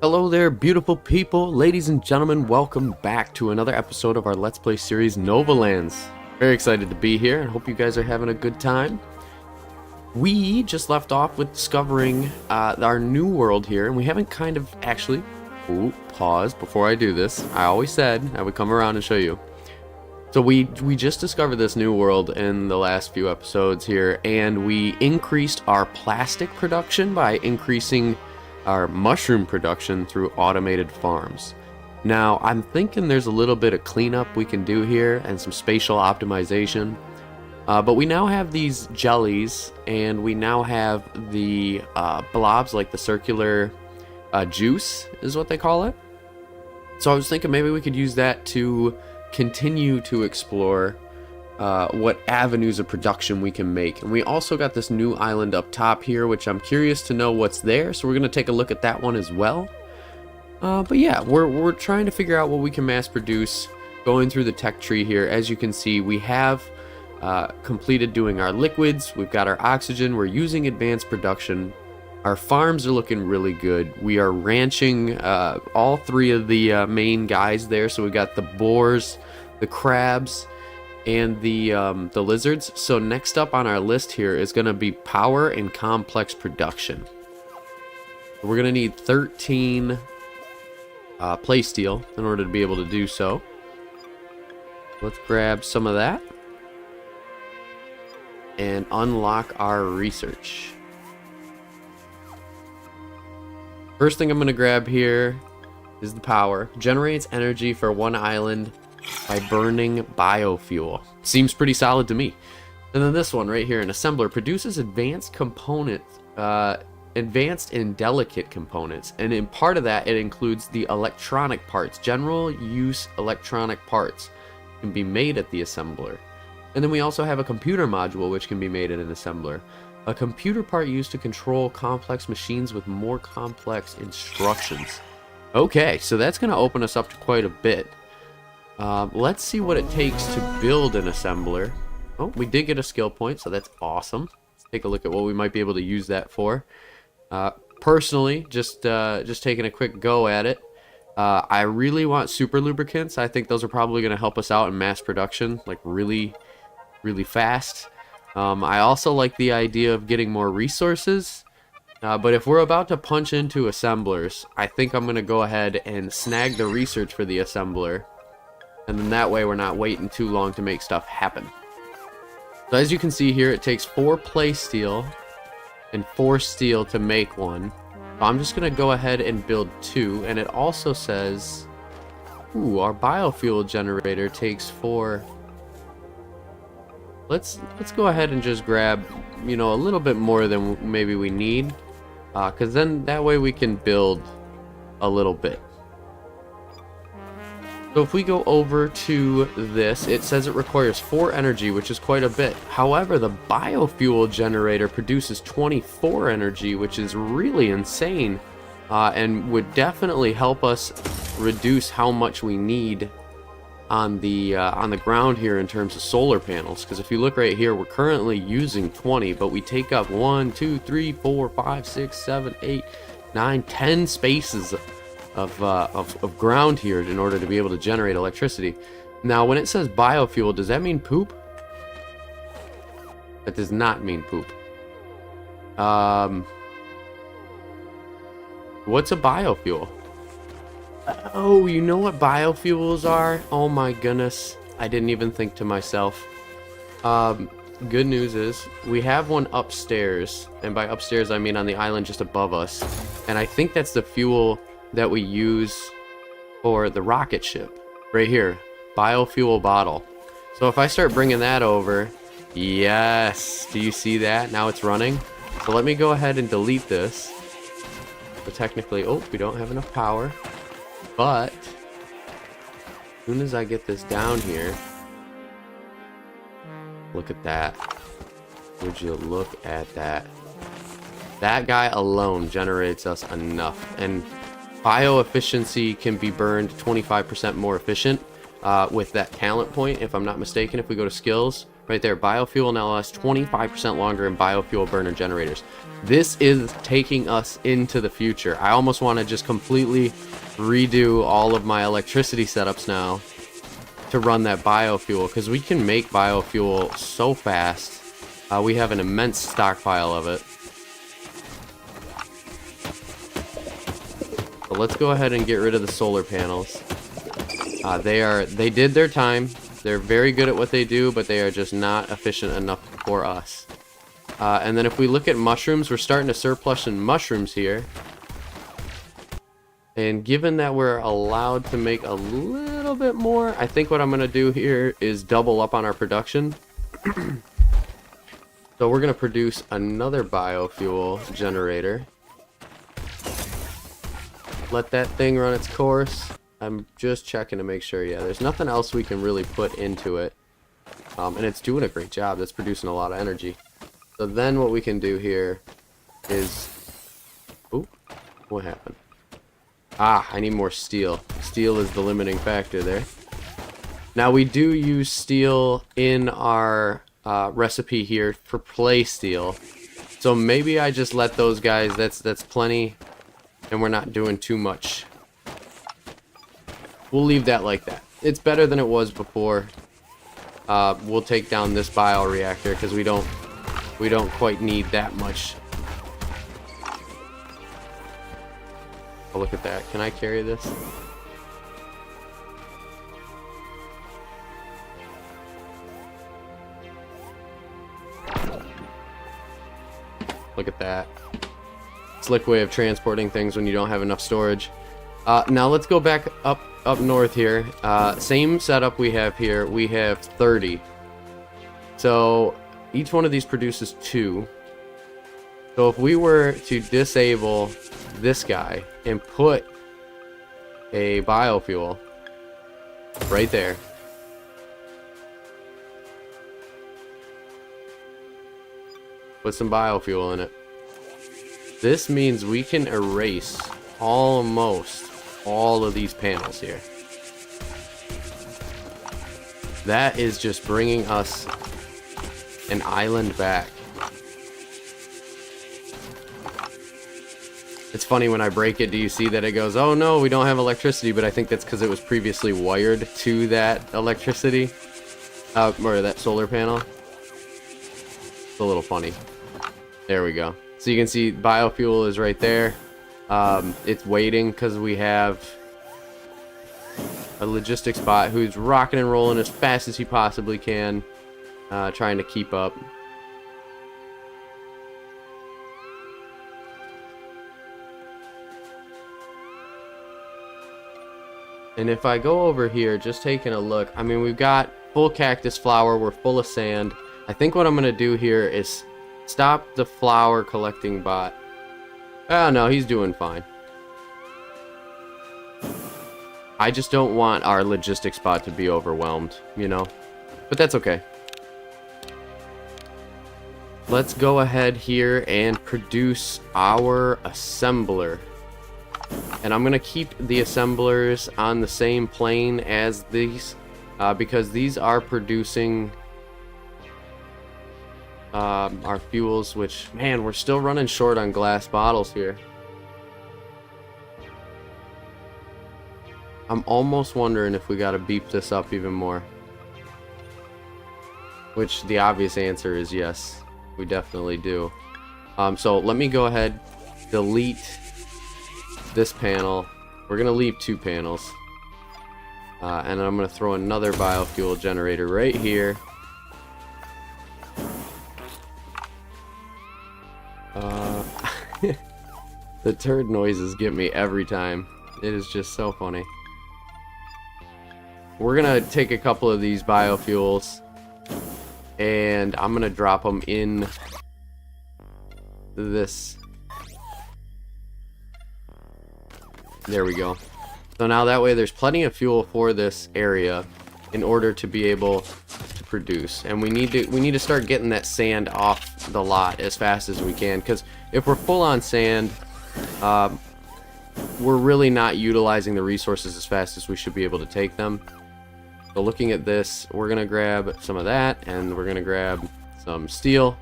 Hello there, beautiful people, ladies and gentlemen. Welcome back to another episode of our Let's Play series, Novalands. Very excited to be here and hope you guys are having a good time. We just left off with discovering our new world here, and we haven't kind of actually... Ooh, pause before I do this. I always said I would come around and show you. So we just discovered this new world in the last few episodes here, and we increased our plastic production by increasing our mushroom production through automated farms. Now, I'm thinking there's a little bit of cleanup we can do here and some spatial optimization. But we now have these jellies, and we now have the blobs, like the circular juice is what they call it. So I was thinking maybe we could use that to continue to explore what avenues of production we can make. And we also got this new island up top here, which I'm curious to know what's there, so we're going to take a look at that one as well. But yeah, we're trying to figure out what we can mass produce going through the tech tree here. As you can see, we have completed doing our liquids, we've got our oxygen, we're using advanced production, our farms are looking really good. We are ranching all three of the main guys there, so we've got the boars, the crabs, and the lizards. So next up on our list here is going to be power and complex production. We're going to need 13 play steel in order to be able to do so. Let's grab some of that and unlock our research. First thing I'm going to grab here is the power. Generates energy for one island by burning biofuel. Seems pretty solid to me. And then this one right here, an assembler, produces advanced components, advanced and delicate components. And in part of that, it includes the electronic parts. General use electronic parts can be made at the assembler. And then we also have a computer module which can be made at an assembler. A computer part used to control complex machines with more complex instructions. Okay, so that's going to open us up to quite a bit. Let's see what it takes to build an assembler. Oh, we did get a skill point, so that's awesome. Let's take a look at what we might be able to use that for. Personally, just taking a quick go at it. I really want super lubricants. I think those are probably going to help us out in mass production, like really, really fast. I also like the idea of getting more resources. But if we're about to punch into assemblers, I think I'm going to go ahead and snag the research for the assembler. And then that way we're not waiting too long to make stuff happen. So as you can see here, it takes 4 play steel and 4 steel to make one. So I'm just going to go ahead and build 2. And it also says, ooh, our biofuel generator takes 4. Let's go ahead and just grab, you know, a little bit more than maybe we need. Because then that way we can build a little bit. So if we go over to this, it says it requires 4 energy, which is quite a bit. However, the biofuel generator produces 24 energy, which is really insane, and would definitely help us reduce how much we need on the ground here in terms of solar panels. Because if you look right here, we're currently using 20, but we take up 1, 2, 3, 4, 5, 6, 7, 8, 9, 10 spaces of ground here in order to be able to generate electricity. Now, when it says biofuel, does that mean poop? That does not mean poop. What's a biofuel? Oh, you know what biofuels are? Oh my goodness. I didn't even think to myself. Good news is we have one upstairs, and by upstairs I mean on the island just above us. And I think that's the fuel that we use for the rocket ship. Right here, biofuel bottle. So if I start bringing that over, yes, do you see that? Now it's running. So let me go ahead and delete this. So technically, oh, we don't have enough power. But as soon as I get this down here, look at that. Would you look at that? That guy alone generates us enough. And bioefficiency can be burned 25% more efficient with that talent point, if I'm not mistaken. If we go to skills, Right there, biofuel now lasts 25% longer in biofuel burner generators. This is taking us into the future. I almost want to just completely redo all of my electricity setups now to run that biofuel, because we can make biofuel so fast. We have an immense stockpile of it. So let's go ahead and get rid of the solar panels. They did their time. They're very good at what they do, but they are just not efficient enough for us. And then if we look at mushrooms, we're starting to surplus in mushrooms here. And given that we're allowed to make a little bit more, I think what I'm going to do here is double up on our production. So we're going to produce another biofuel generator. Let that thing run its course. I'm just checking to make sure. Yeah, there's nothing else we can really put into it. And it's doing a great job. It's producing a lot of energy. So then what we can do here is... Oop, what happened? Ah, I need more steel. Steel is the limiting factor there. Now we do use steel in our recipe here for play steel. So maybe I just let those guys, that's plenty, and we're not doing too much. We'll leave that like that. It's better than it was before. We'll take down this bioreactor because we don't quite need that much. Oh, look at that. Can I carry this? Look at that. Slick way of transporting things when you don't have enough storage. Now let's go back up north here. Same setup we have here. We have 30. So each one of these produces 2. So if we were to disable this guy and put a biofuel right there, put some biofuel in it, this means we can erase almost all of these panels here. That is just bringing us an island back. It's funny when I break it, do you see that it goes, oh no, we don't have electricity, but I think that's because it was previously wired to that electricity, or that solar panel. It's a little funny. There we go. So you can see biofuel is right there. It's waiting because we have a logistics bot who's rocking and rolling as fast as he possibly can, trying to keep up. And if I go over here, just taking a look, I mean, we've got full cactus flower, we're full of sand. I think what I'm going to do here is stop the flower collecting bot. Oh no, he's doing fine. I just don't want our logistics bot to be overwhelmed, you know? But that's okay. Let's go ahead here and produce our assembler. And I'm going to keep the assemblers on the same plane as these, because these are producing our fuels, which, man, we're still running short on glass bottles here. I'm almost wondering if we got to beef this up even more. Which the obvious answer is yes, we definitely do. So let me go ahead, delete this panel. We're gonna leave 2 panels, and I'm gonna throw another biofuel generator right here. The turd noises get me every time. It is just so funny. We're gonna take a couple of these biofuels and I'm gonna drop them in this. There we go. So now that way there's plenty of fuel for this area in order to be able to produce. And we need to start getting that sand off the lot as fast as we can, because if we're full on sand, we're really not utilizing the resources as fast as we should be able to take them. So looking at this, we're gonna grab some of that, and we're gonna grab some steel.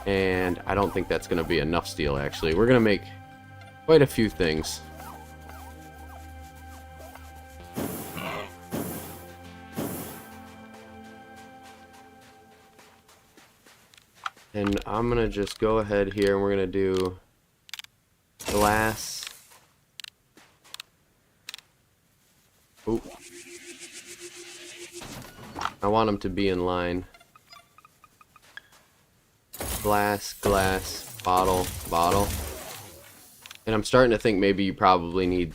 And I don't think that's gonna be enough steel, actually. We're gonna make quite a few things. And I'm gonna just go ahead here and we're gonna do glass. Oop. I want them to be in line. Glass, glass, bottle, bottle. And I'm starting to think maybe you probably need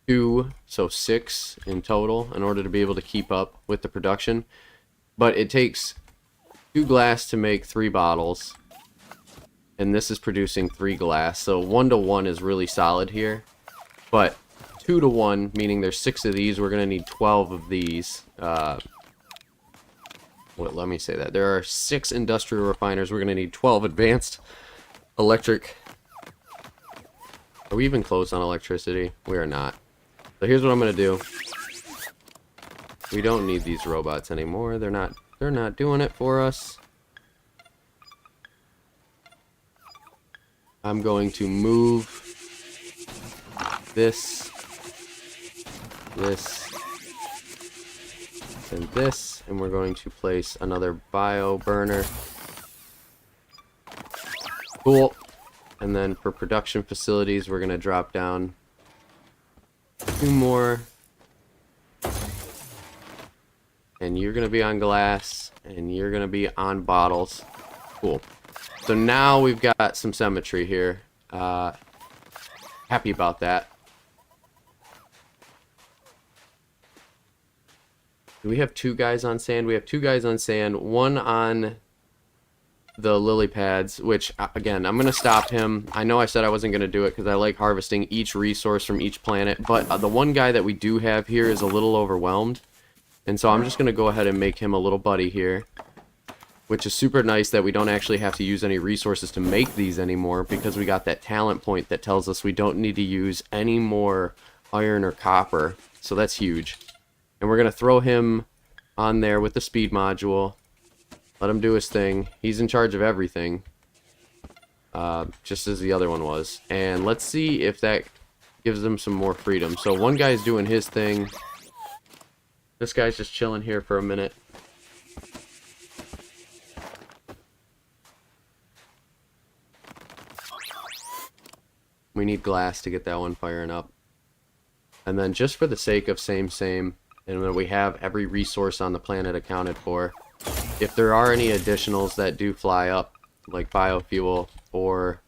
2, so 6 in total in order to be able to keep up with the production. But it takes 2 glass to make 3 bottles. And this is producing 3 glass. So 1 to 1 is really solid here. But 2 to 1, meaning there's 6 of these, we're going to need 12 of these. Let me say that. There are 6 industrial refiners. We're going to need 12 advanced electric. Are we even close on electricity? We are not. So here's what I'm going to do. We don't need these robots anymore. They're not doing it for us. I'm going to move this, and this, and we're going to place another bio burner. Cool. And then for production facilities, we're going to drop down 2 more. And you're going to be on glass, and you're going to be on bottles. Cool. So now we've got some symmetry here. Happy about that. Do we have 2 guys on sand? We have 2 guys on sand, 1 on the lily pads, which, again, I'm going to stop him. I know I said I wasn't going to do it because I like harvesting each resource from each planet, but the one guy that we do have here is a little overwhelmed. And so I'm just going to go ahead and make him a little buddy here, which is super nice that we don't actually have to use any resources to make these anymore because we got that talent point that tells us we don't need to use any more iron or copper. So that's huge. And we're going to throw him on there with the speed module. Let him do his thing. He's in charge of everything. Just as the other one was. And let's see if that gives them some more freedom. So one guy's doing his thing. This guy's just chilling here for a minute. We need glass to get that one firing up. And then just for the sake of same, and when we have every resource on the planet accounted for, if there are any additionals that do fly up, like biofuel or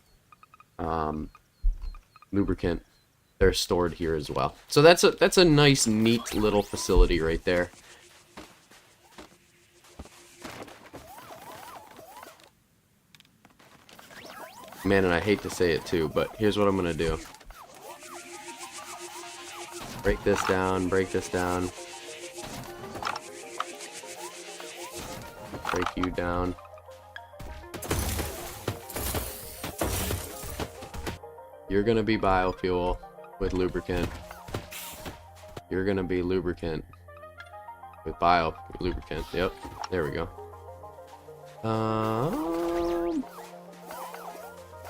lubricant, they're stored here as well. So that's a nice, neat little facility right there. Man, and I hate to say it too, but here's what I'm gonna do. Break this down, break this down. Break you down. You're gonna be biofuel with lubricant. You're gonna be lubricant with lubricant. Yep, there we go.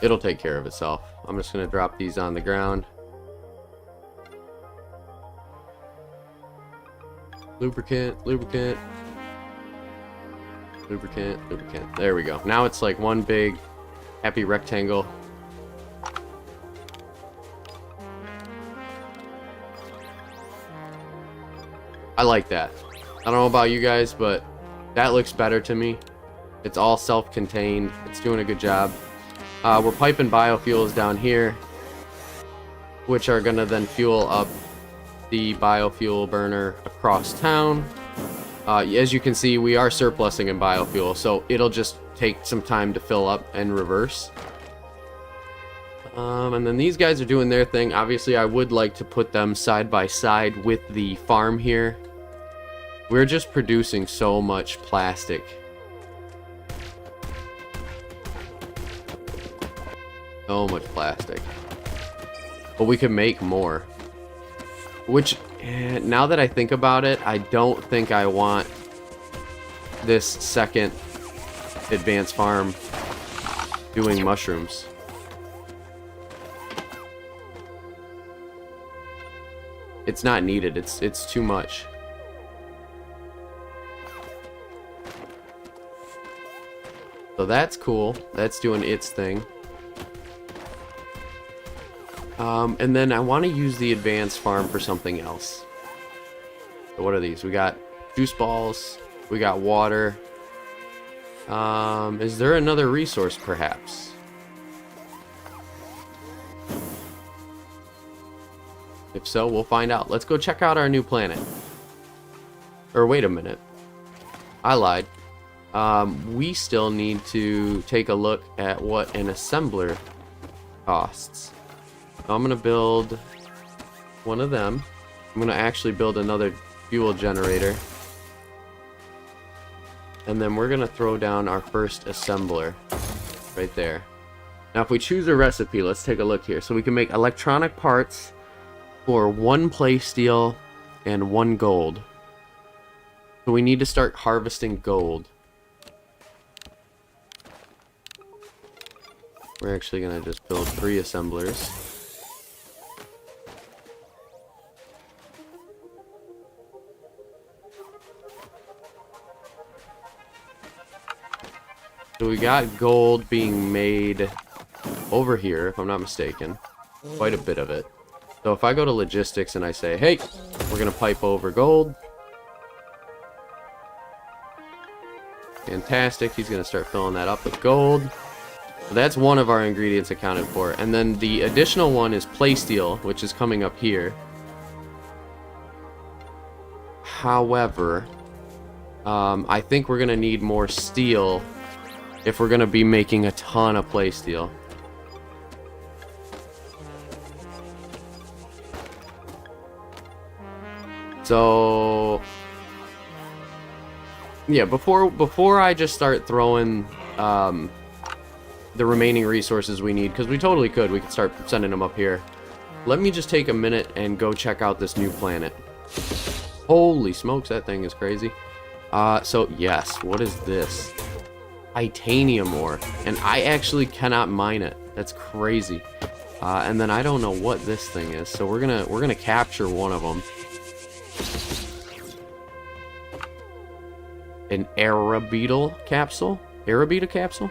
It'll take care of itself. I'm just gonna drop these on the ground. Lubricant, lubricant. Lubricant, lubricant. There we go. Now it's like one big happy rectangle. I like that. I don't know about you guys, but that looks better to me. It's all self-contained. It's doing a good job. We're piping biofuels down here, which are gonna then fuel up the biofuel burner across town. As you can see, we are surplusing in biofuel, so it'll just take some time to fill up and reverse. And then these guys are doing their thing. Obviously, I would like to put them side by side with the farm here. We're just producing so much plastic. So much plastic. But we could make more. Which And now that I think about it, I don't think I want this second advanced farm doing mushrooms. It's not needed. It's too much. So that's cool. That's doing its thing. And then I want to use the advanced farm for something else. So what are these? We got juice balls. We got water. Is there another resource, perhaps? If so, we'll find out. Let's go check out our new planet. Or wait a minute. I lied. We still need to take a look at what an assembler costs. So I'm going to build one of them. I'm going to actually build another fuel generator. And then we're going to throw down our first assembler right there. Now if we choose a recipe, let's take a look here. So we can make electronic parts for 1 playsteel and 1 gold. So we need to start harvesting gold. We're actually going to just build 3 assemblers. So we got gold being made over here, if I'm not mistaken. Quite a bit of it. So if I go to logistics and I say, hey, we're going to pipe over gold. Fantastic. He's going to start filling that up with gold. So that's one of our ingredients accounted for. And then the additional one is playsteel, which is coming up here. However, I think we're going to need more steel if we're going to be making a ton of playsteel. So yeah, before I just start throwing the remaining resources we need, because we totally could, we could start sending them up here. Let me just take a minute and go check out this new planet. Holy smokes, that thing is crazy. So yes, what is this? Titanium ore, and I actually cannot mine it. That's crazy. And then I don't know what this thing is, so we're gonna capture one of them. An Arabeetle capsule? Arabeetle capsule?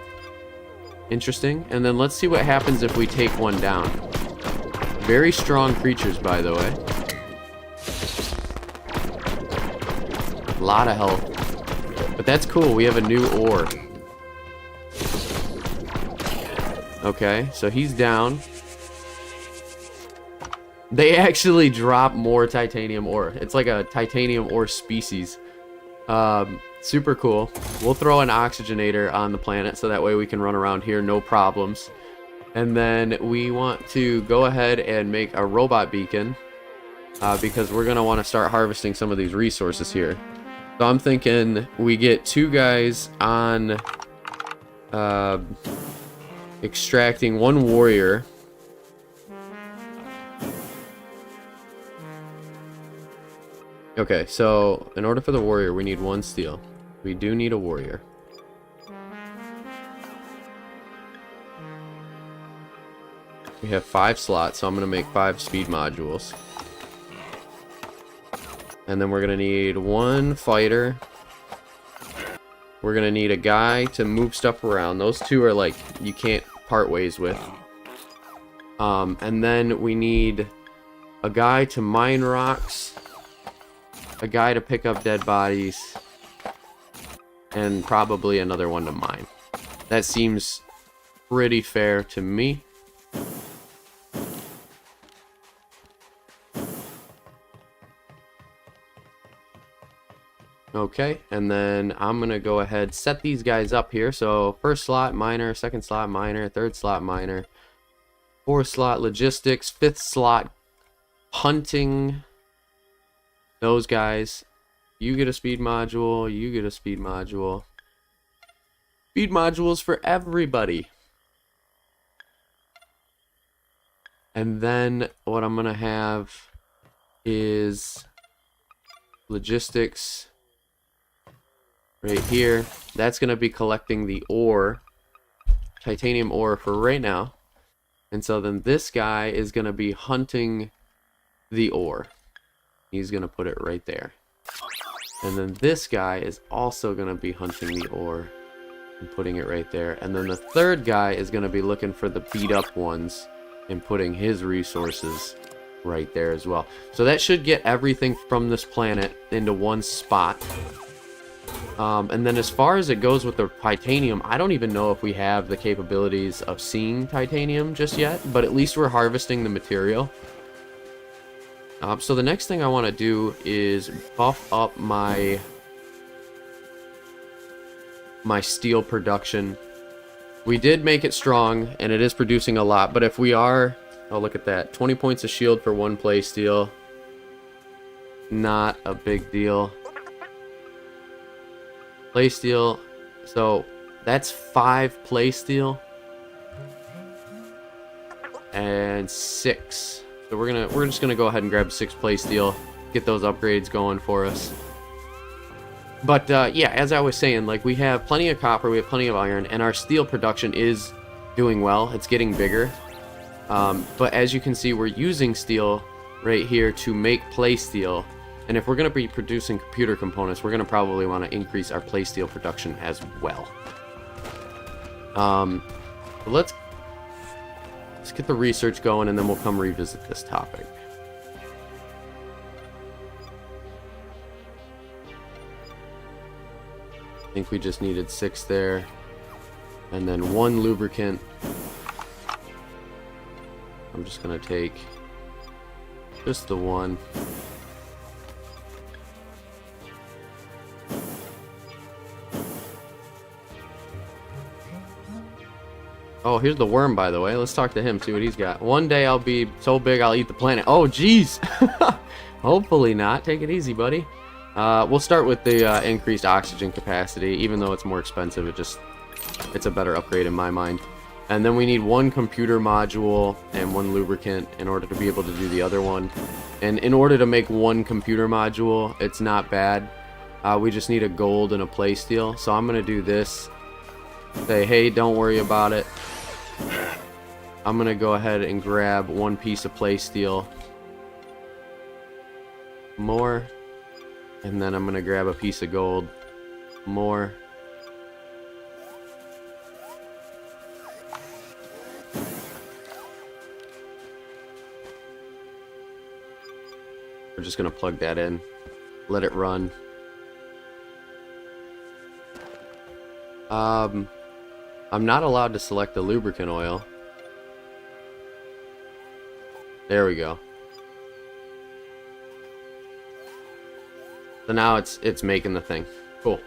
Interesting. And then let's see what happens if we take one down. Very strong creatures, by the way. A lot of health. But that's cool. We have a new ore. Okay, so he's down. They actually drop more titanium ore. It's like a titanium ore species. Super cool. We'll throw an oxygenator on the planet so that way we can run around here, no problems. And then we want to go ahead and make a robot beacon because we're going to want to start harvesting some of these resources here. So I'm thinking we get 2 guys on extracting, 1 warrior. Okay, so in order for the warrior, we need 1 steel. We do need a warrior. We have 5 slots, so I'm going to make 5 speed modules. And then we're going to need 1 fighter. We're going to need a guy to move stuff around. Those 2 are like, you can't part ways with. And then we need a guy to mine rocks. A guy to pick up dead bodies, and probably another one to mine. That seems pretty fair to me. Okay, and then I'm gonna go ahead set these guys up here. So first slot miner, second slot miner, third slot miner, fourth slot logistics, fifth slot hunting. Those guys, you get a speed module, you get a speed module. Speed modules for everybody. And then what I'm gonna have is logistics right here. That's going to be collecting the ore, titanium ore for right now. And so then this guy is going to be hunting the ore. He's going to put it right there. And then this guy is also going to be hunting the ore and putting it right there. And then the third guy is going to be looking for the beat up ones and putting his resources right there as well. So that should get everything from this planet into one spot. And then as far as it goes with the titanium, I don't even know if we have the capabilities of seeing titanium just yet, but at least we're harvesting the material. So the next thing I want to do is buff up my steel production. We did make it strong, and it is producing a lot, but if we are... Oh, look at that. 20 points of shield for one play steel. Not a big deal. Play steel. So, that's 5 play steel. And 6. So we're just gonna go ahead and grab 6 play steel. Get those upgrades going for us. But, yeah, as I was saying, like, we have plenty of copper, we have plenty of iron, and our steel production is doing well. It's getting bigger. But as you can see, we're using steel right here to make play steel. And if we're going to be producing computer components, we're going to probably want to increase our play steel production as well. But let's get the research going, and then we'll come revisit this topic. I think we just needed 6 there. And then 1 lubricant. I'm just going to take just the 1. Oh, here's the worm, by the way. Let's talk to him, see what he's got. One day I'll be so big I'll eat the planet. Oh, jeez. Hopefully not. Take it easy, buddy. We'll start with the increased oxygen capacity. Even though it's more expensive, it's a better upgrade in my mind. And then we need 1 computer module and 1 lubricant in order to be able to do the other one. And in order to make 1 computer module, it's not bad. We just need a gold and a play steel. So I'm going to do this. Say, hey, don't worry about it. I'm going to go ahead and grab 1 piece of play steel. More. And then I'm going to grab a piece of gold. More. We're just going to plug that in, let it run. I'm not allowed to select the lubricant oil. There we go. So now it's making the thing. Cool.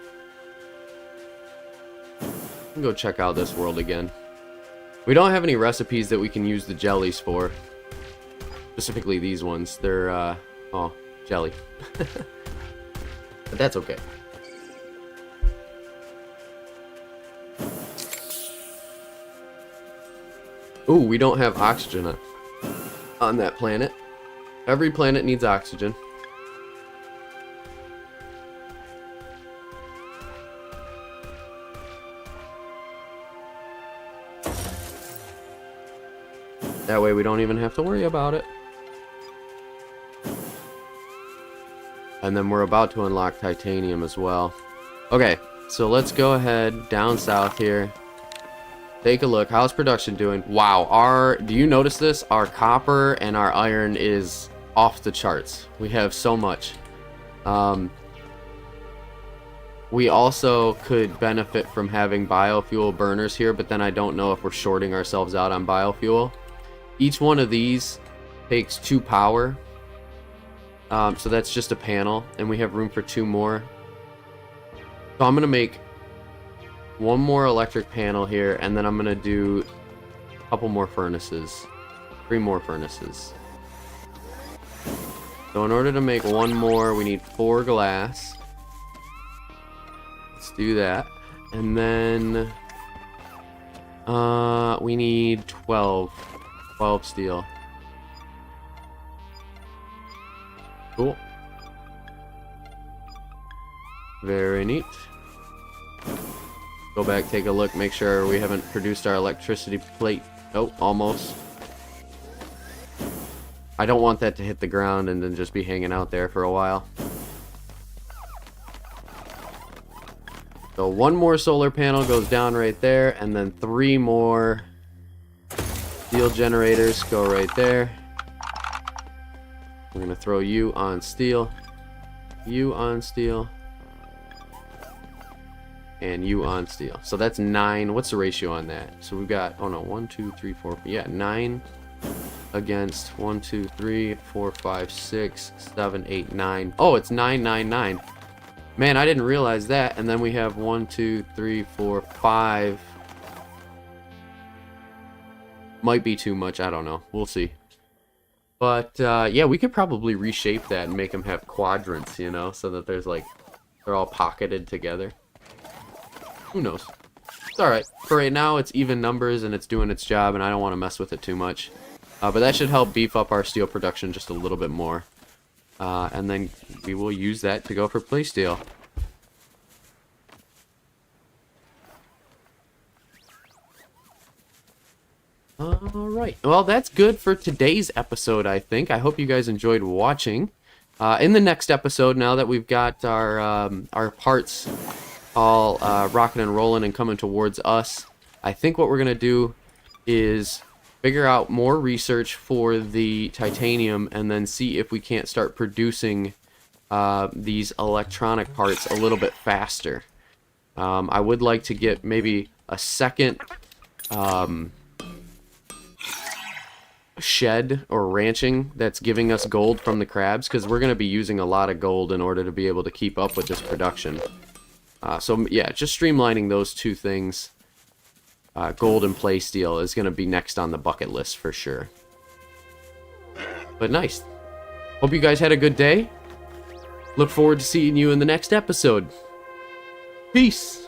Go check out this world again. We don't have any recipes that we can use the jellies for. Specifically these ones. They're, oh, jelly. But that's okay. Ooh, we don't have oxygen on that planet. Every planet needs oxygen. That way we don't even have to worry about it. And then we're about to unlock titanium as well. Okay, so let's go ahead down south here. Take a look. How's production doing? Wow, do you notice this? Our copper and our iron is off the charts. We have so much. We also could benefit from having biofuel burners here, but then I don't know if we're shorting ourselves out on biofuel. Each one of these takes 2 power. So that's just a panel, and we have room for 2 more. So I'm going to make 1 more electric panel here, and then I'm going to do a couple more furnaces. 3 more furnaces. So in order to make 1 more, we need 4 glass. Let's do that. And then we need 12 steel. Very neat. Go back, take a look, make sure we haven't produced our electricity plate. Oh, almost. I don't want that to hit the ground and then just be hanging out there for a while. So one more solar panel goes down right there, and then 3 more steel generators go right there. We're gonna throw you on steel, you on steel, and you on steel. So that's 9. What's the ratio on that? So we've got, oh no, 1, 2, 3, 4, yeah, 9 against 1, 2, 3, 4, 5, 6, 7, 8, 9. Oh, it's 9, 9, 9. Man, I didn't realize that. And then we have 1, 2, 3, 4, 5. Might be too much, I don't know. We'll see. But, yeah, we could probably reshape that and make them have quadrants, you know, so that there's, like, they're all pocketed together. Who knows? It's alright. For right now, it's even numbers and it's doing its job, and I don't want to mess with it too much. But that should help beef up our steel production just a little bit more. And then we will use that to go for playsteel. Alright, well that's good for today's episode, I think. I hope you guys enjoyed watching. In the next episode, now that we've got our parts all rocking and rolling and coming towards us, I think what we're going to do is figure out more research for the titanium and then see if we can't start producing these electronic parts a little bit faster. I would like to get maybe a second shed or ranching that's giving us gold from the crabs, because we're going to be using a lot of gold in order to be able to keep up with this production. So yeah, just streamlining those two things, gold and playsteel, is going to be next on the bucket list for sure. But nice. Hope you guys had a good day. Look forward to seeing you in the next episode. Peace.